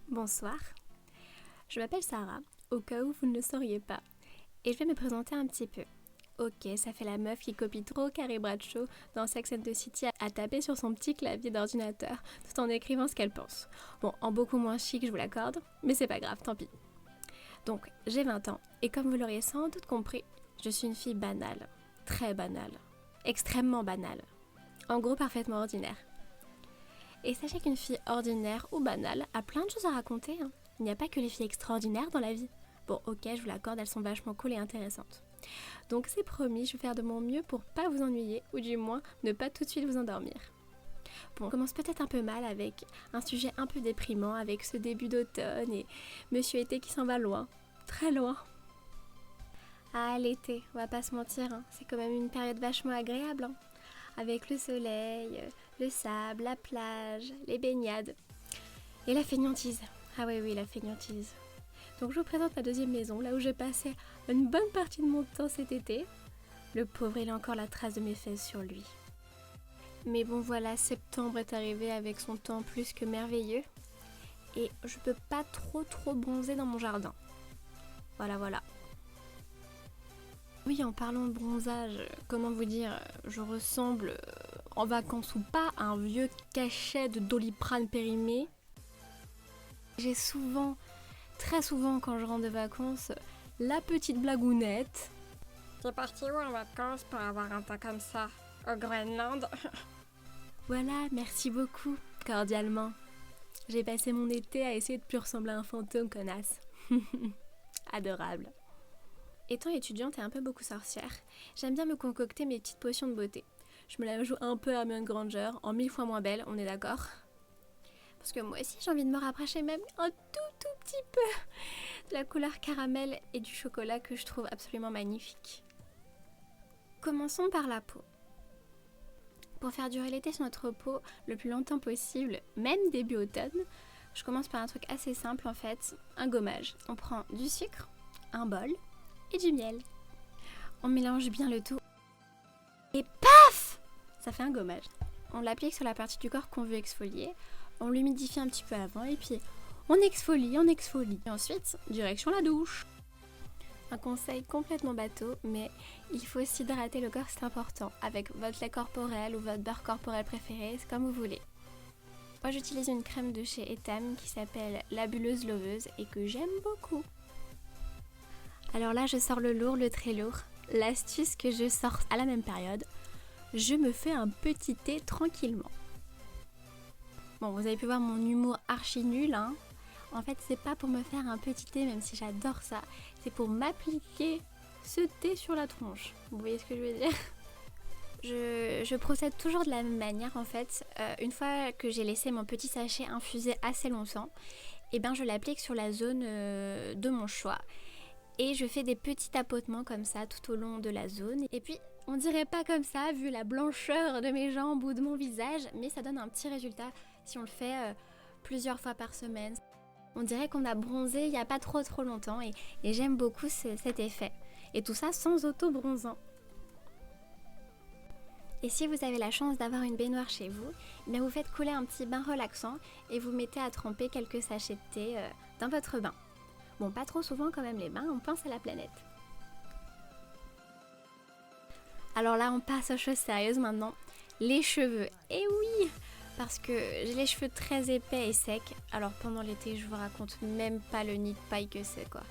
Bonsoir, je m'appelle Sarah, au cas où vous ne le sauriez pas, et je vais me présenter un petit peu. Ok, ça fait la meuf qui copie trop Carrie Bradshaw dans Sex and the City à taper sur son petit clavier d'ordinateur tout en écrivant ce qu'elle pense. Bon, en beaucoup moins chic, je vous l'accorde, mais c'est pas grave, tant pis. Donc, j'ai 20 ans, et comme vous l'auriez sans doute compris, je suis une fille banale, très banale, extrêmement banale, en gros parfaitement ordinaire. Et sachez qu'une fille ordinaire ou banale a plein de choses à raconter, hein. Il n'y a pas que les filles extraordinaires dans la vie. Bon, ok, je vous l'accorde, elles sont vachement cool et intéressantes. Donc c'est promis, je vais faire de mon mieux pour pas vous ennuyer, ou du moins ne pas tout de suite vous endormir. Bon, on commence peut-être un peu mal avec un sujet un peu déprimant, avec ce début d'automne et Monsieur été qui s'en va loin, très loin. Ah, l'été, on va pas se mentir, hein, c'est quand même une période vachement agréable, hein, avec le soleil, le sable, la plage, les baignades et la fainéantise. Ah oui, la fainéantise. Donc je vous présente ma deuxième maison, là où j'ai passé une bonne partie de mon temps cet été. Le pauvre, il a encore la trace de mes fesses sur lui. Mais bon voilà, septembre est arrivé avec son temps plus que merveilleux. Et je peux pas trop bronzer dans mon jardin. Voilà. Oui, en parlant de bronzage, comment vous dire, je ressemble, en vacances ou pas, à un vieux cachet de Doliprane périmé. J'ai souvent, très souvent quand je rentre de vacances, la petite blagounette. T'es parti où en vacances pour avoir un temps comme ça? Au Groenland? Voilà, merci beaucoup, cordialement. J'ai passé mon été à essayer de plus ressembler à un fantôme, connasse. Adorable. Étant étudiante et un peu beaucoup sorcière, j'aime bien me concocter mes petites potions de beauté. Je me la joue un peu Hermione Granger, en 1000 fois moins belle, on est d'accord? Parce que moi aussi j'ai envie de me rapprocher même un tout petit peu de la couleur caramel et du chocolat que je trouve absolument magnifique. Commençons par la peau. Pour faire durer l'été sur notre peau le plus longtemps possible, même début automne, je commence par un truc assez simple en fait, un gommage. On prend du sucre, un bol et du miel. On mélange bien le tout et paf! Ça fait un gommage. On l'applique sur la partie du corps qu'on veut exfolier, on l'humidifie un petit peu avant et puis on exfolie. Et ensuite, direction la douche. Un conseil complètement bateau, mais il faut s'hydrater le corps, c'est important, avec votre lait corporel ou votre beurre corporel préféré, c'est comme vous voulez. Moi j'utilise une crème de chez Etam qui s'appelle la bulleuse loveuse et que j'aime beaucoup. Alors là je sors le lourd, le très lourd. L'astuce que je sors à la même période, je me fais un petit thé tranquillement. Bon, vous avez pu voir mon humour archi nul, hein. En fait, c'est pas pour me faire un petit thé, même si j'adore ça. C'est pour m'appliquer ce thé sur la tronche. Vous voyez ce que je veux dire ? Je procède toujours de la même manière, en fait. Une fois que j'ai laissé mon petit sachet infuser assez longtemps, je l'applique sur la zone de mon choix. Et je fais des petits tapotements comme ça tout au long de la zone. Et puis, on dirait pas comme ça, vu la blancheur de mes jambes ou de mon visage, mais ça donne un petit résultat si on le fait plusieurs fois par semaine. On dirait qu'on a bronzé il n'y a pas trop longtemps et j'aime beaucoup cet effet. Et tout ça sans auto-bronzant. Et si vous avez la chance d'avoir une baignoire chez vous, vous faites couler un petit bain relaxant et vous mettez à tremper quelques sachets de thé dans votre bain. Bon, pas trop souvent quand même les bains, on pense à la planète. Alors là, on passe aux choses sérieuses maintenant. Les cheveux. Et oui! Parce que j'ai les cheveux très épais et secs, alors pendant l'été je vous raconte même pas le nid de paille que c'est quoi.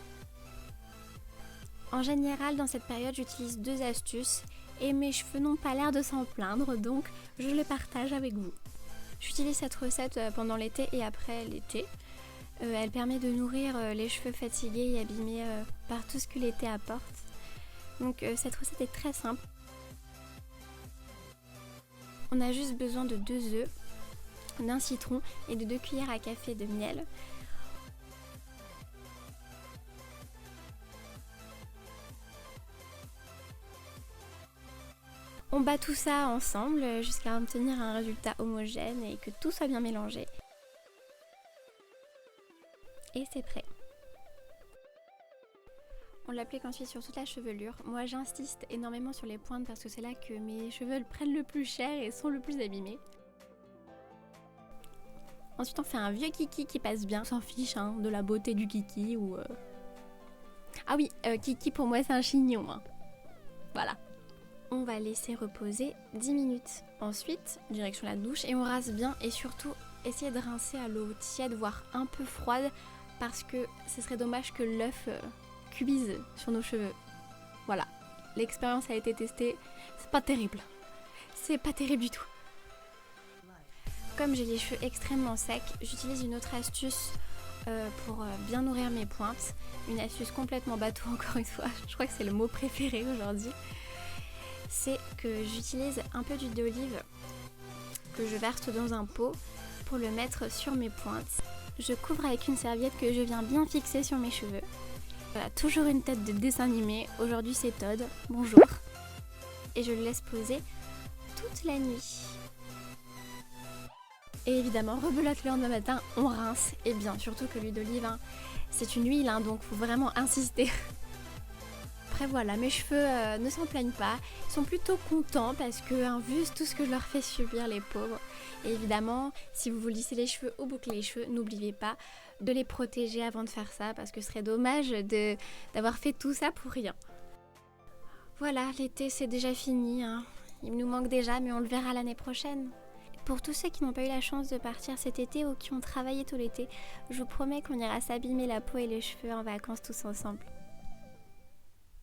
En général dans cette période j'utilise 2 astuces et mes cheveux n'ont pas l'air de s'en plaindre donc je les partage avec vous. J'utilise cette recette pendant l'été et après l'été. Elle permet de nourrir les cheveux fatigués et abîmés par tout ce que l'été apporte. Donc cette recette est très simple. On a juste besoin de 2 œufs, d'un citron et de 2 cuillères à café de miel. On bat tout ça ensemble jusqu'à obtenir un résultat homogène et que tout soit bien mélangé. Et c'est prêt. On l'applique ensuite sur toute la chevelure. Moi j'insiste énormément sur les pointes parce que c'est là que mes cheveux prennent le plus cher et sont le plus abîmés. Ensuite on fait un vieux kiki qui passe bien. On s'en fiche hein, de la beauté du kiki ou... Ah oui, kiki pour moi c'est un chignon. Hein. Voilà. On va laisser reposer 10 minutes. Ensuite, direction la douche et on rase bien et surtout essayer de rincer à l'eau tiède voire un peu froide parce que ce serait dommage que l'œuf cuise sur nos cheveux. Voilà, l'expérience a été testée, c'est pas terrible. C'est pas terrible du tout. Comme j'ai les cheveux extrêmement secs, j'utilise une autre astuce pour bien nourrir mes pointes. Une astuce complètement bateau encore une fois, je crois que c'est le mot préféré aujourd'hui. C'est que j'utilise un peu d'huile d'olive que je verse dans un pot pour le mettre sur mes pointes. Je couvre avec une serviette que je viens bien fixer sur mes cheveux. Voilà, toujours une tête de dessin animé. Aujourd'hui c'est Todd, bonjour. Et je le laisse poser toute la nuit. Et évidemment, rebelote le lendemain matin, on rince. Et bien, surtout que l'huile d'olive, hein, c'est une huile, hein, donc faut vraiment insister. Après voilà, mes cheveux ne s'en plaignent pas. Ils sont plutôt contents parce que, hein, vu tout ce que je leur fais subir, les pauvres. Et évidemment, si vous vous lissez les cheveux ou bouclez les cheveux, n'oubliez pas de les protéger avant de faire ça parce que ce serait dommage d'avoir fait tout ça pour rien. Voilà, l'été c'est déjà fini, hein. Il nous manque déjà, mais on le verra l'année prochaine. Pour tous ceux qui n'ont pas eu la chance de partir cet été ou qui ont travaillé tout l'été, je vous promets qu'on ira s'abîmer la peau et les cheveux en vacances tous ensemble.